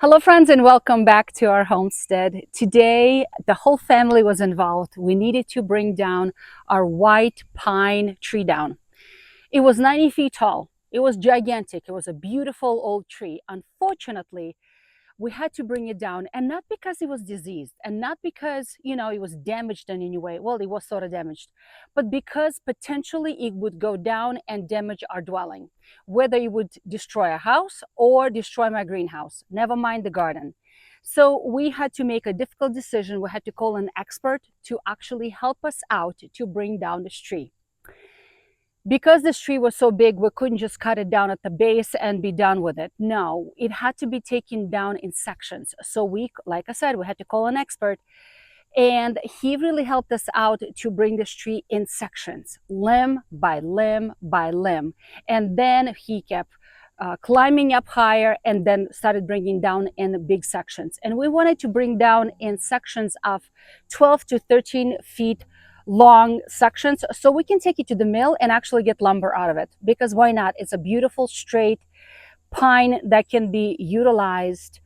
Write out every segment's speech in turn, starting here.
Hello, friends, and welcome back to our homestead. Today, the whole family was involved. We needed to bring down our white pine tree down. It was 90 feet tall. It was gigantic. It was a beautiful old tree. Unfortunately, we had to bring it down, and not because it was diseased and not because it was damaged in any way. Well, it was sort of damaged, but because potentially it would go down and damage our dwelling, whether it would destroy a house or destroy my greenhouse, never mind the garden. So we had to make a difficult decision. We had to call an expert to actually help us out to bring down this tree. Because this tree was so big, we couldn't just cut it down at the base and be done with it. No, it had to be taken down in sections. So we, like I said, we had to call an expert, and he really helped us out to bring this tree in sections, limb by limb by limb. And then he kept climbing up higher and then started bringing down in big sections. And we wanted to bring down in sections of 12 to 13 feet long sections so we can take it to the mill and actually get lumber out of it, because why not? It's a beautiful straight pine that can be utilized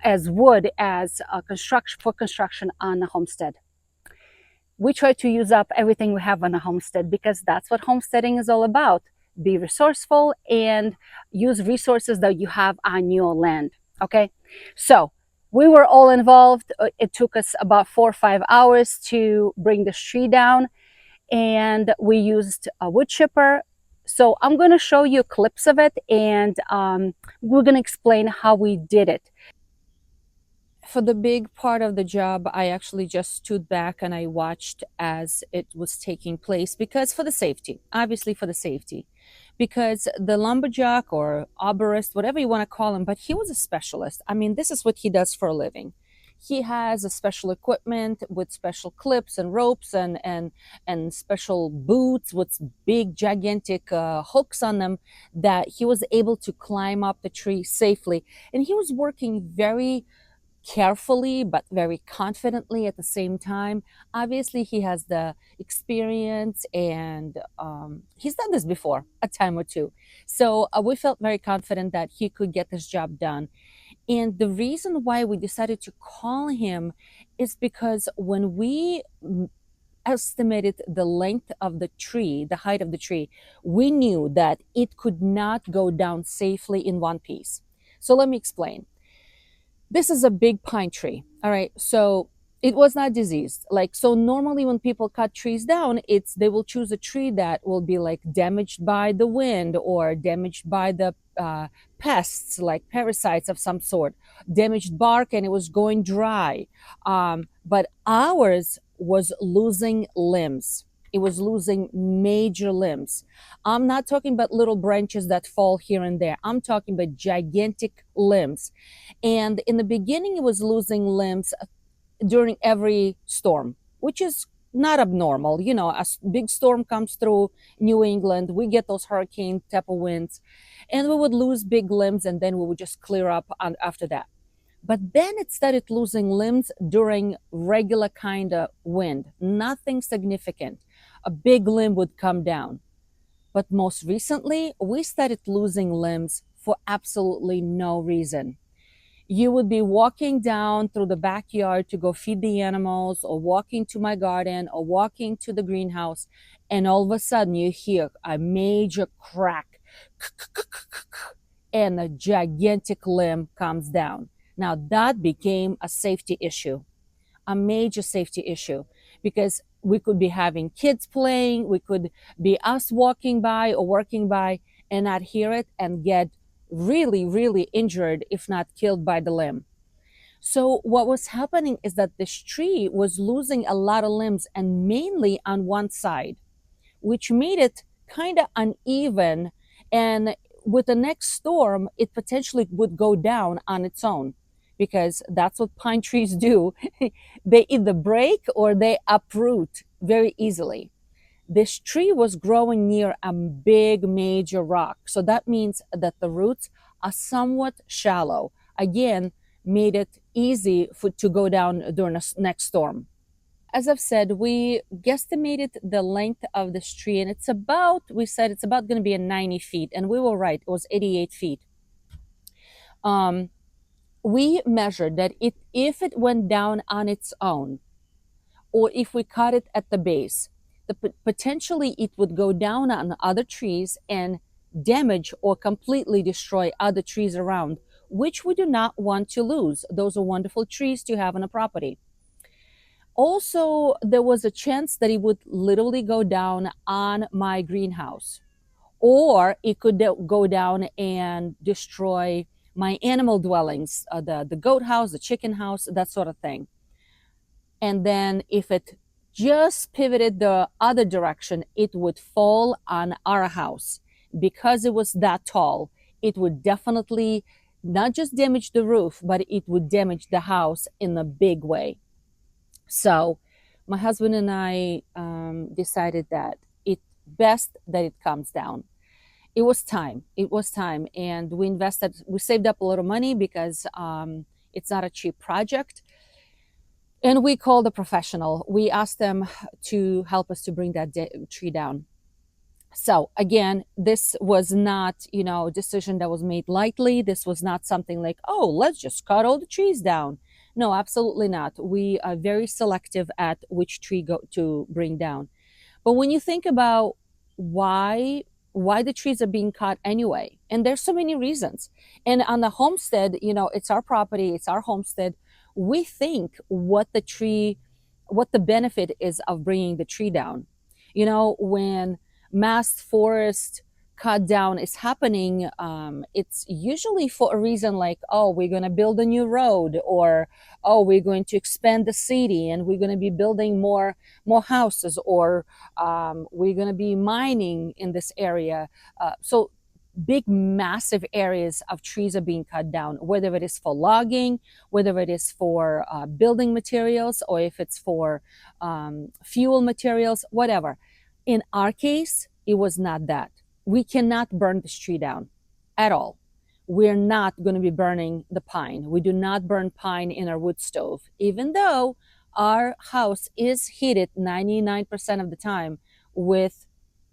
as wood as construction on a homestead. We try to use up everything we have on a homestead because that's what homesteading is all about. Be resourceful and use resources that you have on your land. Okay, so we were all involved. It took us about 4 or 5 hours to bring the tree down, and we used a wood chipper. So I'm going to show you clips of it, and we're going to explain how we did it. For the big part of the job, I actually just stood back and I watched as it was taking place, because for the safety, obviously for the safety, because the lumberjack or arborist, whatever you want to call him, but he was a specialist. I mean, this is what he does for a living. He has a special equipment with special clips and ropes and special boots with big gigantic hooks on them, that he was able to climb up the tree safely. And he was working very carefully but very confidently at the same time. Obviously, he has the experience, and he's done this before a time or two. So we felt very confident that he could get this job done. And the reason why we decided to call him is because when we estimated the length of the tree, the height of the tree, we knew that it could not go down safely in one piece. So let me explain. This is a big pine tree. All right. So it was not diseased. Like, so normally when people cut trees down, they will choose a tree that will be like damaged by the wind or damaged by the pests, like parasites of some sort, damaged bark, and it was going dry. But ours was losing limbs. It was losing major limbs. I'm not talking about little branches that fall here and there. I'm talking about gigantic limbs. And in the beginning, it was losing limbs during every storm, which is not abnormal. You know, a big storm comes through New England, we get those hurricane type of winds, and we would lose big limbs, and then we would just clear up after that. But then it started losing limbs during regular kind of wind, nothing significant. A big limb would come down. But most recently, we started losing limbs for absolutely no reason. You would be walking down through the backyard to go feed the animals, or walking to my garden, or walking to the greenhouse, and all of a sudden you hear a major crack, and a gigantic limb comes down. Now that became a safety issue, a major safety issue, because we could be having kids playing, we could be us walking by or working by and not hear it and get really, really injured, if not killed by the limb. So what was happening is that this tree was losing a lot of limbs, and mainly on one side, which made it kind of uneven. And with the next storm, it potentially would go down on its own, because that's what pine trees do. They either break or they uproot very easily. This tree was growing near a big major rock. So that means that the roots are somewhat shallow. Again, made it easy to go down during a next storm. As I've said, we guesstimated the length of this tree, and we said it's about going to be a 90 feet. And we were right, it was 88 feet. Um, we measured that if it went down on its own, or if we cut it at the base, potentially it would go down on other trees and damage or completely destroy other trees around, which we do not want to lose. Those are wonderful trees to have on a property. Also, there was a chance that it would literally go down on my greenhouse, or it could go down and destroy my animal dwellings, the goat house, the chicken house, that sort of thing. And then if it just pivoted the other direction, it would fall on our house. Because it was that tall, it would definitely not just damage the roof, but it would damage the house in a big way. So my husband and I decided that it's best that it comes down. It was time. It was time. And we saved up a little money because it's not a cheap project. And we called a professional. We asked them to help us to bring that tree down. So again, this was not, a decision that was made lightly. This was not something like, oh, let's just cut all the trees down. No, absolutely not. We are very selective at which tree to bring down. But when you think about why the trees are being cut anyway, and there's so many reasons. And on the homestead, it's our property, it's our homestead. We think what the benefit is of bringing the tree down. When mass forest cut down is happening, it's usually for a reason like, oh, we're going to build a new road, or oh, we're going to expand the city and we're going to be building more houses, or we're going to be mining in this area. So big massive areas of trees are being cut down, whether it is for logging, whether it is for building materials, or if it's for fuel materials, whatever. In our case, it was not that. We cannot burn this tree down at all. We're not going to be burning the pine. We do not burn pine in our wood stove, even though our house is heated 99% of the time with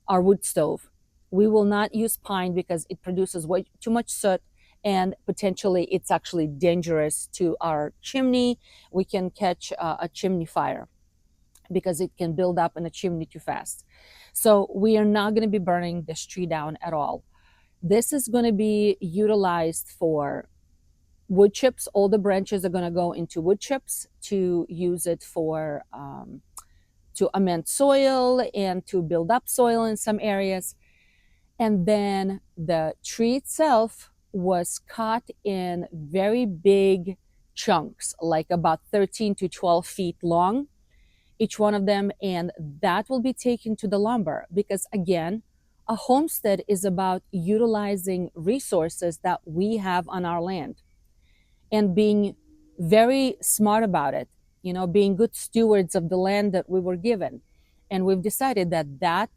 our wood stove. We will not use pine because it produces way too much soot, and potentially it's actually dangerous to our chimney. We can catch a chimney fire because it can build up in a chimney too fast. So we are not going to be burning this tree down at all. This is going to be utilized for wood chips. All the branches are going to go into wood chips to use it for to amend soil and to build up soil in some areas. And then the tree itself was cut in very big chunks, like about 13 to 12 feet long, each one of them. And that will be taken to the lumber because, again, a homestead is about utilizing resources that we have on our land and being very smart about it, being good stewards of the land that we were given. And we've decided that that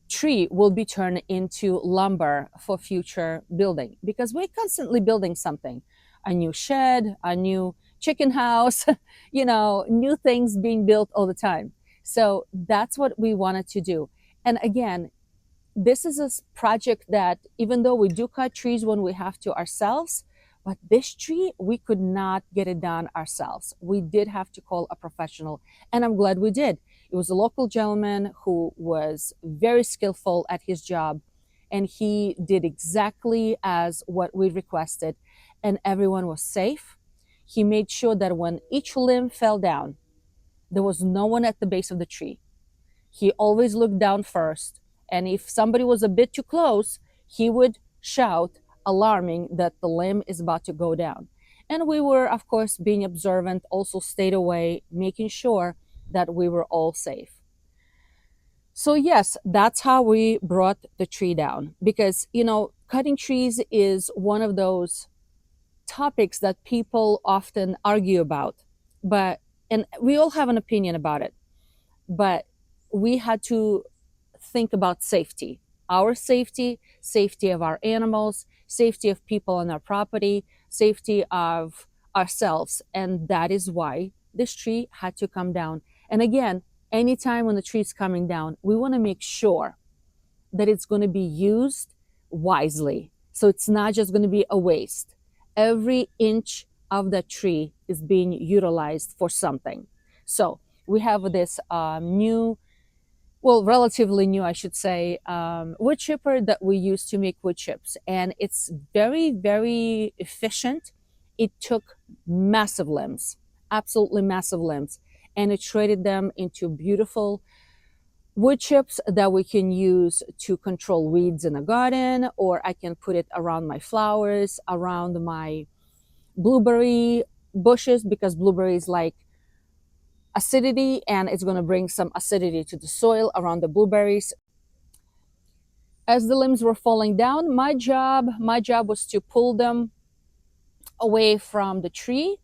tree will be turned into lumber for future building because we're constantly building something, a new shed, a new chicken house, new things being built all the time. So that's what we wanted to do. And again, this is a project that even though we do cut trees when we have to ourselves, but this tree, we could not get it done ourselves. We did have to call a professional, and I'm glad we did. It was a local gentleman who was very skillful at his job, and he did exactly as what we requested, and everyone was safe. He made sure that when each limb fell down, there was no one at the base of the tree. He always looked down first, and if somebody was a bit too close, he would shout, alarming that the limb is about to go down. And we were, of course, being observant, also stayed away, making sure that we were all safe. So yes, that's how we brought the tree down because, cutting trees is one of those topics that people often argue about, and we all have an opinion about it, but we had to think about safety, our safety, safety of our animals, safety of people on our property, safety of ourselves. And that is why this tree had to come down. And again, anytime when the tree is coming down, we want to make sure that it's going to be used wisely. So it's not just going to be a waste. Every inch of the tree is being utilized for something. So we have this new, well, relatively new, I should say, wood chipper that we use to make wood chips. And it's very, very efficient. It took massive limbs, absolutely massive limbs, and it shredded them into beautiful wood chips that we can use to control weeds in the garden, or I can put it around my flowers, around my blueberry bushes, because blueberries like acidity, and it's going to bring some acidity to the soil around the blueberries. As the limbs were falling down, my job was to pull them away from the tree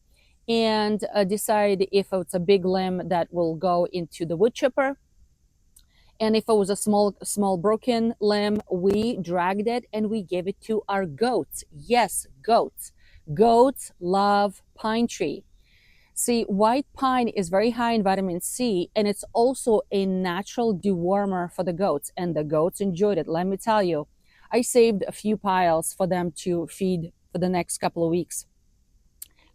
and decide if it's a big limb that will go into the wood chipper, and if it was a small broken limb, we dragged it and we gave it to our goats. Yes, goats love pine tree. See, white pine is very high in vitamin C, and it's also a natural dewormer for the goats, and the goats enjoyed it. Let me tell you, I saved a few piles for them to feed for the next couple of weeks.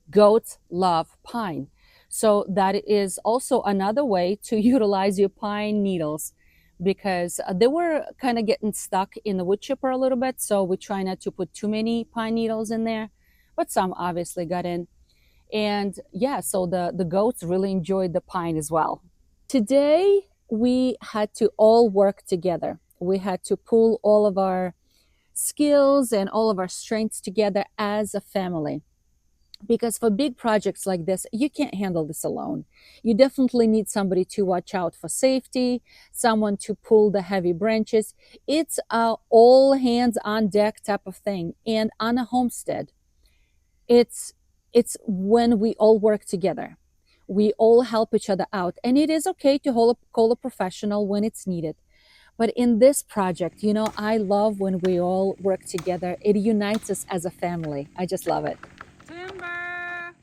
Goats love pine. So that is also another way to utilize your pine needles, because they were kind of getting stuck in the wood chipper a little bit. So we try not to put too many pine needles in there, but some obviously got in. And yeah, so the goats really enjoyed the pine as well. Today, we had to all work together. We had to pull all of our skills and all of our strengths together as a family. Because for big projects like this, you can't handle this alone. You definitely need somebody to watch out for safety, someone to pull the heavy branches. It's a all hands on deck type of thing. And on a homestead, it's when we all work together, we all help each other out, and it is okay to call a professional when it's needed. But in this project, I love when we all work together. It unites us as a family. I just love it. Timber.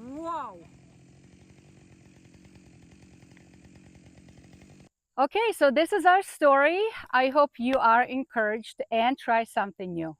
Whoa. Okay, so this is our story. I hope you are encouraged and try something new.